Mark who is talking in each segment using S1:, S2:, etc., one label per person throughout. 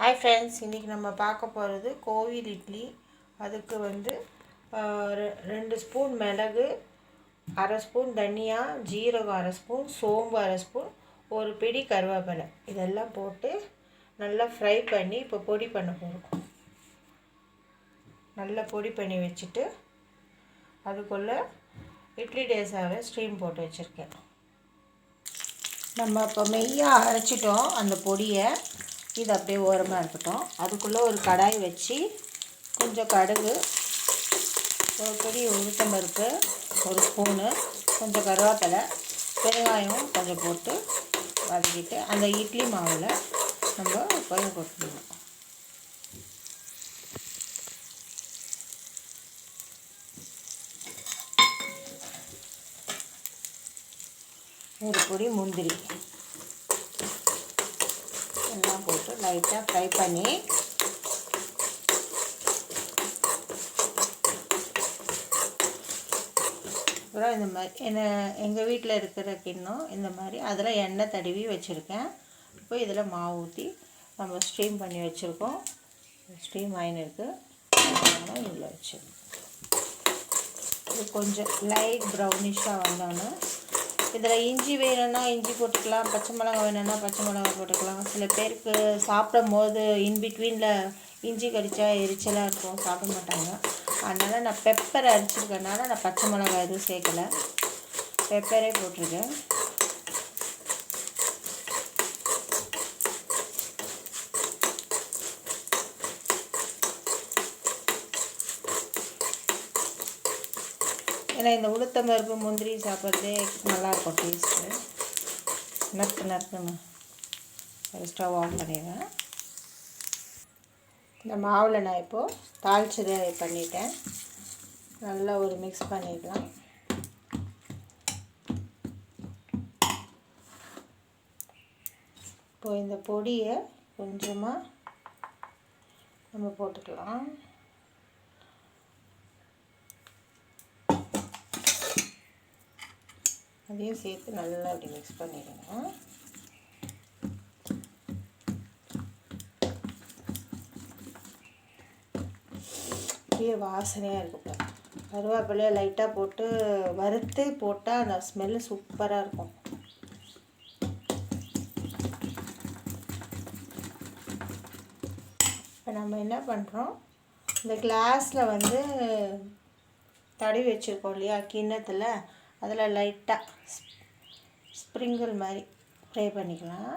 S1: Hi friends, இன்றைக்கி நம்ம பார்க்க போகிறது கோவில் இட்லி. அதுக்கு வந்து 2 ஸ்பூன் மிளகு, அரை ஸ்பூன் தனியா, ஜீரகம் அரை ஸ்பூன், சோம்பு அரை ஸ்பூன், ஒரு பிடி கருவேப்பிலை இதெல்லாம் போட்டு நல்லா ஃப்ரை பண்ணி இப்போ பொடி பண்ண போகிறோம். நல்லா பொடி பண்ணி வச்சுட்டு அதுக்குள்ளே இட்லி டேஸாவை ஸ்டீம் போட்டு வச்சுருக்கேன். நம்ம இப்போ மெய்யாக அரைச்சிட்டோம் அந்த பொடியை. இது அப்படியே ஓரமாக இருக்கட்டும். அதுக்குள்ளே ஒரு கடாய் வச்சு கொஞ்சம் கடுகு, ஒரு பொடி உளுத்தம்பருப்பு ஒரு ஸ்பூனு, கொஞ்சம் கருவேப்பிலை, பெருங்காயம் கொஞ்சம் போட்டு வதக்கிட்டு அந்த இட்லி மாவில் நம்ம கொஞ்சம் கொட்டணும். ஒரு பொடி முந்திரி எல்லாம் போட்டு லைட்டாக ஃப்ரை பண்ணி அப்புறம் இந்த மாதிரி எங்கள் வீட்டில் இருக்கிற கிண்ணம் இந்த மாதிரி அதில் எண்ணெய் தடவி வச்சுருக்கேன். இப்போ இதில் மாவு ஊற்றி நம்ம ஸ்டீம் பண்ணி வச்சுருக்கோம். ஸ்டீம் ஆயின்னு இதில் வச்சுருக்கோம். இது கொஞ்சம் லைட் ப்ரௌனிஷாக வந்தோன்னே இதில் இஞ்சி வேணும்னா இஞ்சி போட்டுக்கலாம், பச்சை மிளகாய் வேணும்னா பச்சை மிளகாய் போட்டுக்கலாம். சில பேருக்கு சாப்பிடும் போது இன்பிட்வீனில் இஞ்சி கடித்தா எரிச்சலாக இருக்கும், சாப்பிட மாட்டாங்க. அதனால் நான் பெப்பர் அரைச்சிருக்கனால நான் பச்சை மிளகாய் எதுவும் சேர்க்கலை, பெப்பரே போட்டிருக்கேன். ஏன்னா இந்த உளுத்தம்பருப்பு முந்திரி சாப்பிட்றதே நல்லாயிருக்கும் டேஸ்ட்டு. நறுக்குன்னு ஸ்டவ் ஆன் பண்ணிடுவேன். இந்த மாவில் நான் இப்போது தாளிச்சதை பண்ணிட்டேன். நல்லா ஒரு மிக்ஸ் பண்ணிடலாம். இப்போது இந்த பொடியை கொஞ்சமாக நம்ம போட்டுக்கலாம். அதையும் சேர்த்து நல்லா அப்படி மிக்ஸ் பண்ணிடுங்க. அப்படியே வாசனையாக இருக்கும். கருவேப்பிலையை லைட்டாக போட்டு வறுத்து போட்டால் அந்த ஸ்மெல்லு சூப்பராக இருக்கும். இப்போ நம்ம என்ன பண்ணுறோம், இந்த கிளாஸில் வந்து தடவி வச்சுருக்கோம் இல்லையா கிண்ணத்தில், அதில் லைட்டாக ஸ்ப்ரிங்கிள் மாதிரி ஃப்ரை பண்ணிக்கலாம்.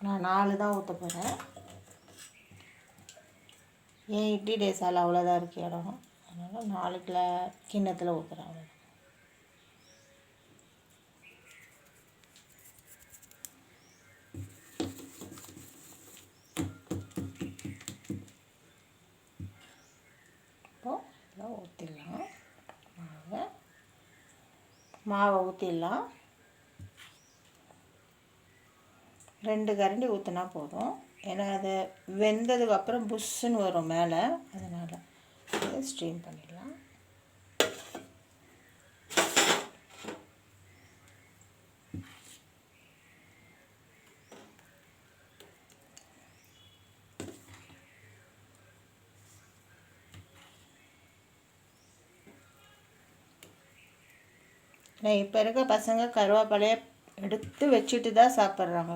S1: நான் 4 தான் ஊற்ற போகிறேன். ஏன் இட்லி டேஸால் அவ்வளோதான் இருக்குது இடம், அதனால் 4 கிண்ணத்தில் ஊற்றுறேன். அவ்வளோ இப்போது எல்லாம் ஊற்றிடலாம். மாவை ஊற்றிடலாம். 2 கரண்டி ஊற்றினா போதும். ஏன்னா அது வெந்ததுக்கப்புறம் புஷ்ஷுன்னு வரும் மேலே, அதனால் இதை ஸ்டீம் பண்ணிடலாம். இப்போ இருக்க பசங்க கருவேப்பிலையை எடுத்து வச்சுட்டு தான் சாப்பிட்றாங்க.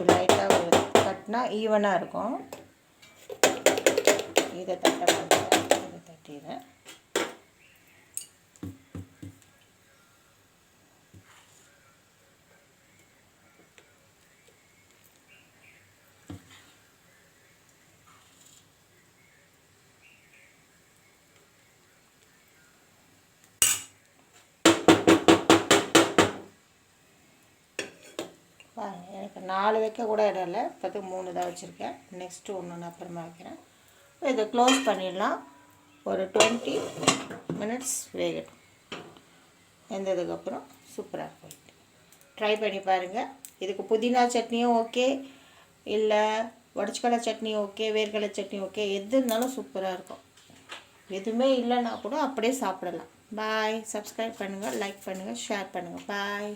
S1: லைட்டாக ஒரு தட்டினா ஈவனாக இருக்கும். இதை இதை தட்டிடுறேன். எனக்கு 4 வைக்க கூட இடம் இல்லை, இப்போதுக்கு 3 தான் வச்சுருக்கேன். நெக்ஸ்ட்டு ஒன்று அப்புறமா வைக்கிறேன். இதை க்ளோஸ் பண்ணிடலாம். ஒரு 20 மினிட்ஸ் வேகட்டும். வெந்ததுக்கப்புறம் சூப்பராக இருக்கும். ட்ரை பண்ணி பாருங்கள். இதுக்கு புதினா சட்னியும் ஓகே, இல்லை உடச்சிக்கடலை சட்னி ஓகே, வேர்க்கடலை சட்னி ஓகே, எது இருந்தாலும் சூப்பராக இருக்கும். எதுவுமே இல்லைன்னா கூட அப்படியே சாப்பிடலாம். பாய். சப்ஸ்கிரைப் பண்ணுங்கள், லைக் பண்ணுங்கள், ஷேர் பண்ணுங்கள். பாய்.